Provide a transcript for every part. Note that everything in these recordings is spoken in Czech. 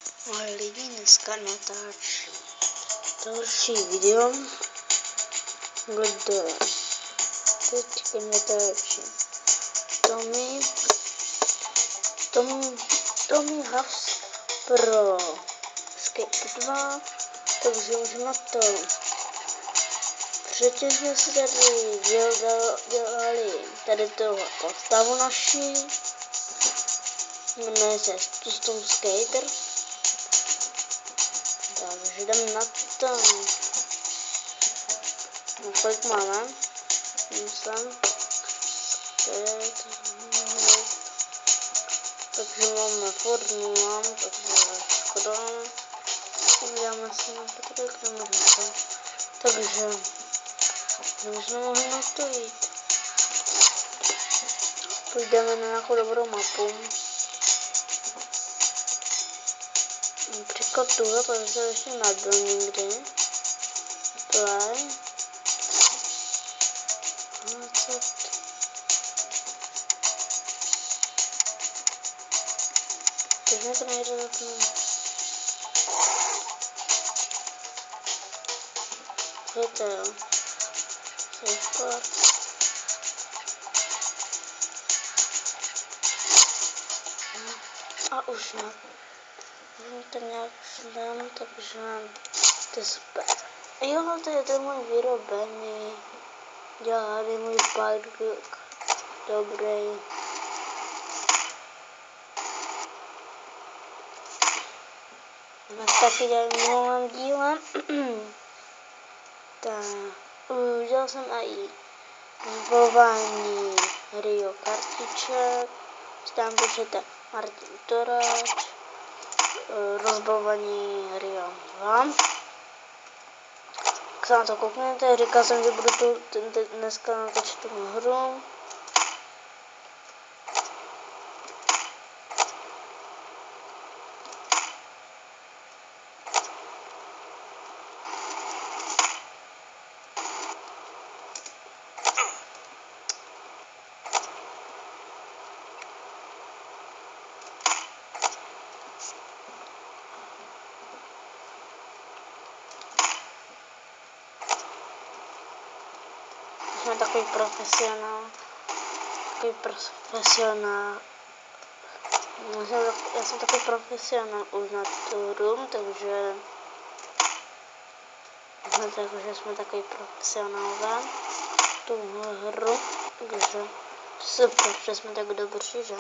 Ahoj lidi, dneska natáčím další video, kde teďka natáčím Tommy House pro Skate 2, takže už na to. Předtím jsme si tady dělali tady toho postavu naší, jmenuje se Custom Skater. Takže jdeme na to. No, kolik máme? Myslím. Takže máme Ford mám, takže škoda. Uděláme si na to, kolik nemůžeme. Takže jsme mohli na to jít. Půjdeme na nějakou dobrou mapu. Například tuhle, protože se ještě nebyl nikdy. Play. Teď mi to nejde zapnout. Víte jo. Safeguard. A už ne. To nějak dám, takže to je super. Jo, to je ten můj vyrobený. Dělali můj park. Dobrý. No, taky dělám v minulém díle. Tak, udělal jsem i zbavování Rio kartiček. Tam píšete Martin Toráč. Rozbavování Rio 2. Jak se na to kouknete, říkal jsem, že budu tu dneska natočit tu hru. Jsme takový profesionál. Já jsem takový profesionál už na tu hru, takže jsme takový profesionálové tuhle hru, takže super, že jsme tak dobří, že?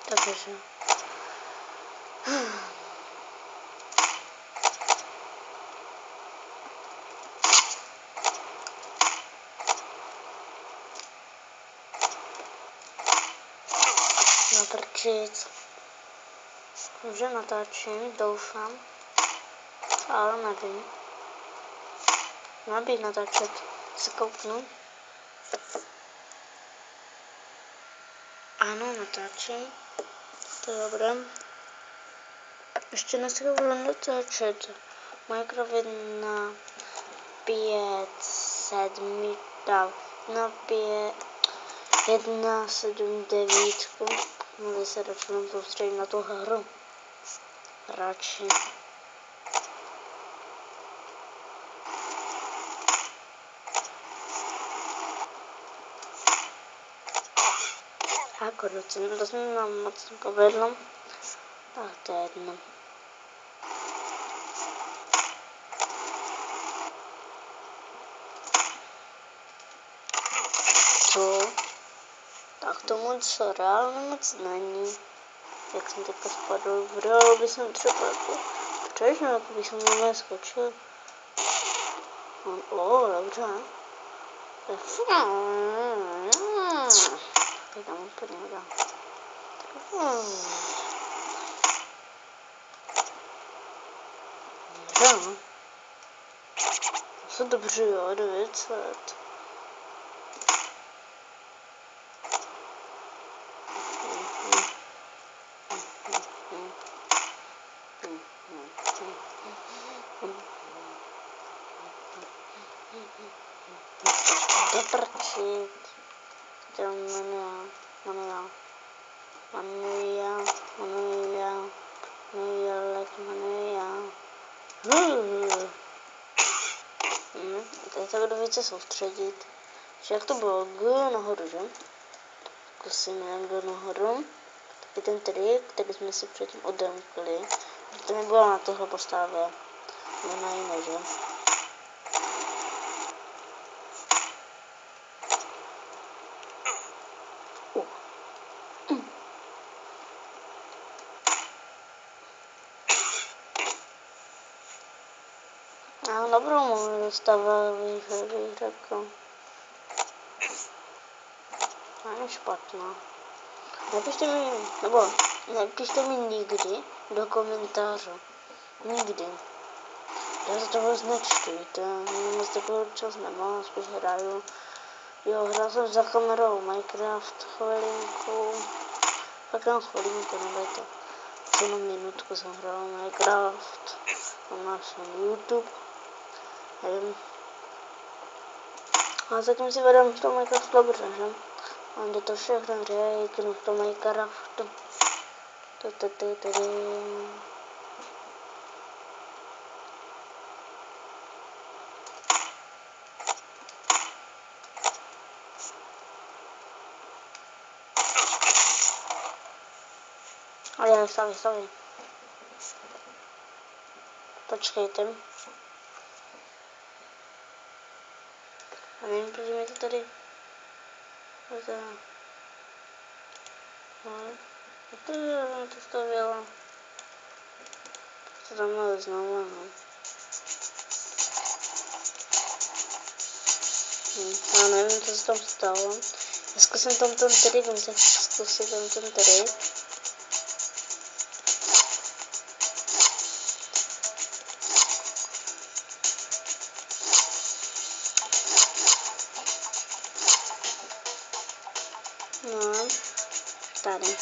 Takže natrčit, že natáčím, doufám, ale nevím. Má být natáčet, se kouknu. Ano, natáčím. To je dobré. Ještě dneska budu natáčet Minecraft 1.7.9. Můžu se radši soustředit na tu hru. Radši. Jako to se mi nám moc povedlo. Tak to je jedno. Co? Tak to moc reálně moc není. Jak jsem teďka spadl, v reálu by jsem třeba jako přežil, jako bych jsem normálně skočil. Dobře. Tak tam úplně hodám. Dobře. Co dobře, jo, 900. Doprčit. Teď se budu více soustředit. Že jak to bylo? G nahoru, že? Zkusíme G nahoru. Taky ten trik, který jsme si předtím odemkli. To nebylo na tohle postavě. No na jiné, že? Já dobrou mu dostává výhradku. Není špatná. Napište mi nikdy do komentářů. Nikdy. Já za to vůbec nečtujte. Moc takovou čas nemám, spíš hraju. Jo, hrál jsem za kamerou Minecraft chvilinku. Pak jenom chvilinku, nebejte. Jenom minutku jsem hrál Minecraft. Mám na YouTube. Nevím. A zatím si vedem v tom Minecraftu dobře, že? Mám jde to všechno řeknu v tom Minecraftu. Ale staví. Počkejte. A nevím, proč mi to tady... Jak to stavilo? Co tam máme znovu, no. Já nevím, co se tam stalo. Já zkusím tam ten trik, musím zkusit tam ten trik. No, tady.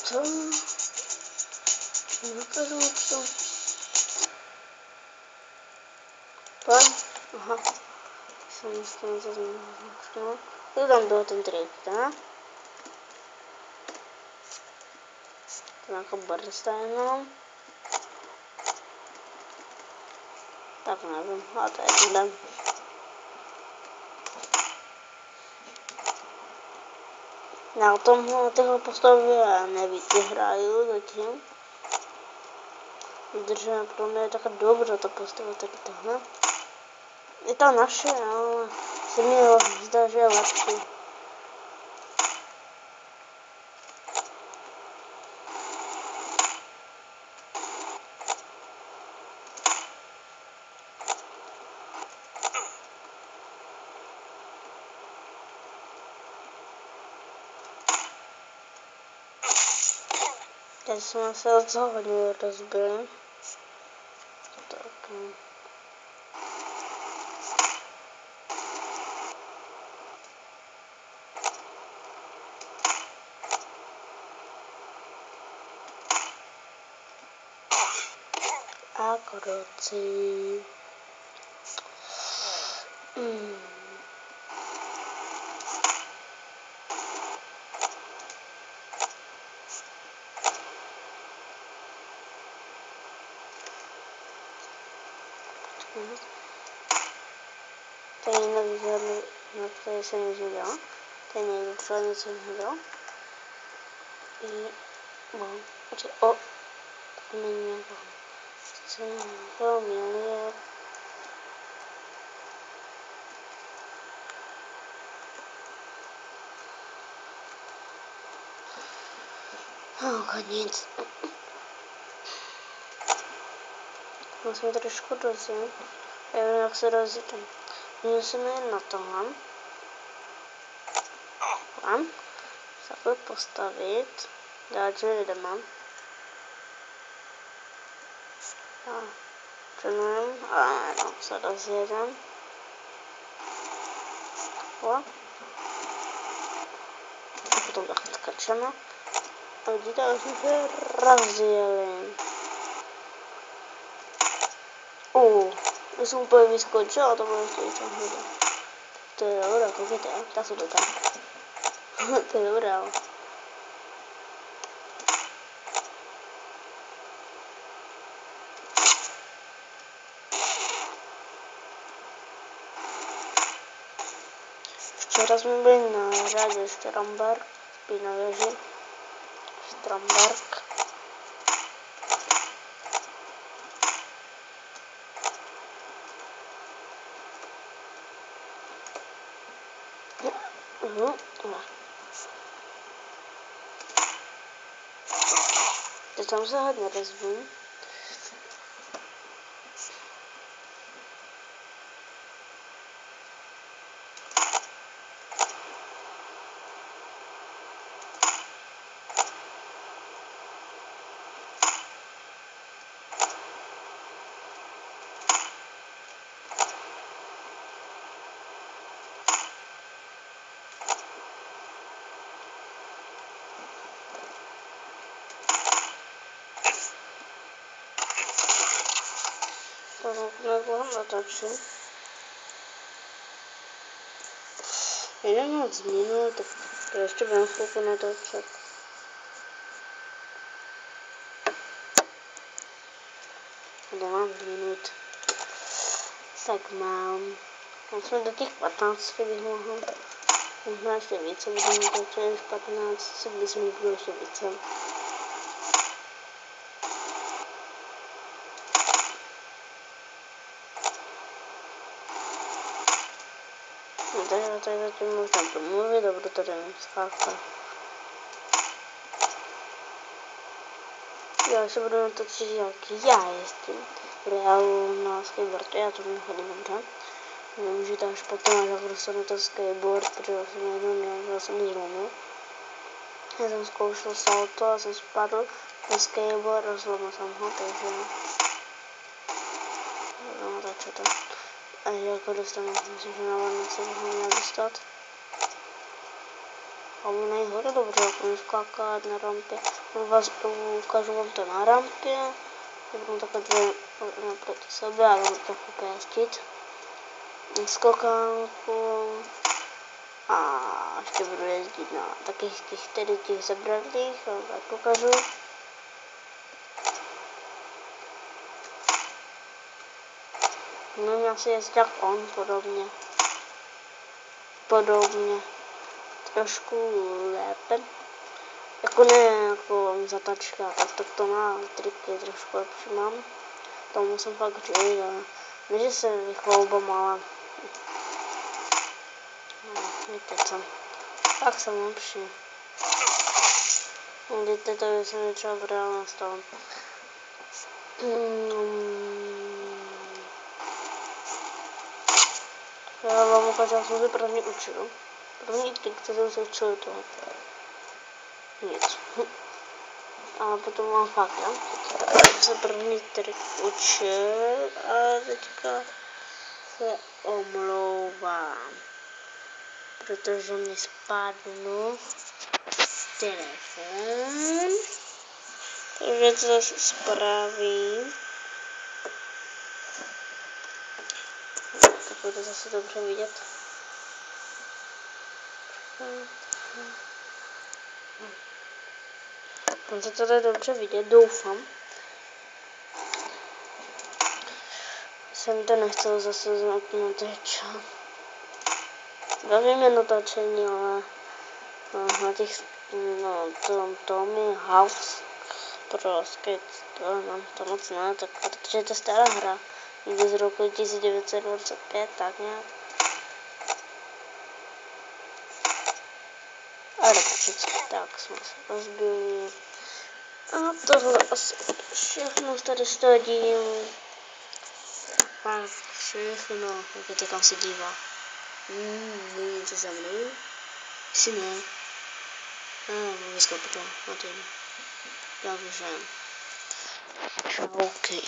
Co? Nedokážu to. Pojď. Aha. Jsem s tím zaznamenal. To tam byl ten trik, tak? To je jako barsta jenom. Tak nevím, a to je jedno. Na tomhle postavě nevíc hraju zatím. Protože pro mě je tak dobře ta postava tady tohle. Je to naše, ale se mi zdá, že je lepší. Teď jsme se od toho hodně rozbili. Tak. A kroci. To je nový žádný, na který jsem nic nedělal. To je nejde, třeba něco nedělal. O, to není nějaká. Co to měli. Nic. Musím trošku rozjet. Já vím, jak se rozjetím. Musíme jít na tohle. tam. Takhle postavit. Dát, že jdeme. A trénujeme. A no, se rozjedem. Takhle. Potom takhle skačeme. A vidíte, už jsme se rozjeli. Já jsem úplně vyskočil a to bylo ještě něco hůře. To je dobré, koukejte, tak se to tam. To je dobré. Včera jsme byli na řádě Štramberg, spíš na věži. Štramberg. Teď tam se hodně rozvím. Nebo natočím. Jenom moc minut, tak to ještě budeme chvilku natočit. Kde mám minut? Tak mám. Tam jsme do těch 15 bych mohl. Možná ještě více, budeme natočit než 15, si když mi bylo ještě více. Takže tady zatím možná promluvit a budu tady jenom skákat. Já se budu natočit, jak já jezdím. Já na skateboardu, já to nechodím dobře. Nemůžete až potom, až jak dostanu to skateboard, protože jsem jednou měl, že jsem zlomil. Já jsem zkoušel salto a jsem spadl na skateboard a zlomil jsem ho, takže budu natočit to. A jako dostanu, myslím, že na Vánoce bych ho měl dostat. A mu nejhore dobře, jak můžu skákat na rampě. Ukážu vám to na rampě. Budu takhle dvě naproti sebe a budu to pěstit. Skokánku. A ještě budu jezdit na takých těch zabradlých, tak ukážu. No, já si jezdit jak on, podobně. Trošku lépe. Jako ne jako zatačka, tak to má triky trošku lepší mám. To musím fakt říct, ale ne, že se vychloubám, ale no, víte co, tak jsem lepší. Vidíte, to by se mi třeba v reálně stalo. Já vám ukážu, jak jsem se první učil. První trik, který jsem se učil toho. Nic. A potom mám fakt, já. Teď se první trik učil a teďka se omlouvám. Protože mi spadl telefon. Takže to zase spravím. Tak bude zase dobře vidět. On se to dobře vidět, doufám. Jsem to nechtěl zase znovu natáčet. Bavím je natáčení, ale na těch, no to mi House pro skate, to moc ne, tak protože to je stará hra. Někdy z roku 1925, tak nějak. Ale tak jsme se rozbili. A tohle asi všechno tady stadím. Pak všechno, jak kam se dívá. Není něco za mnou. Si ne? Vůbec kapitol. Dobrze. Okej.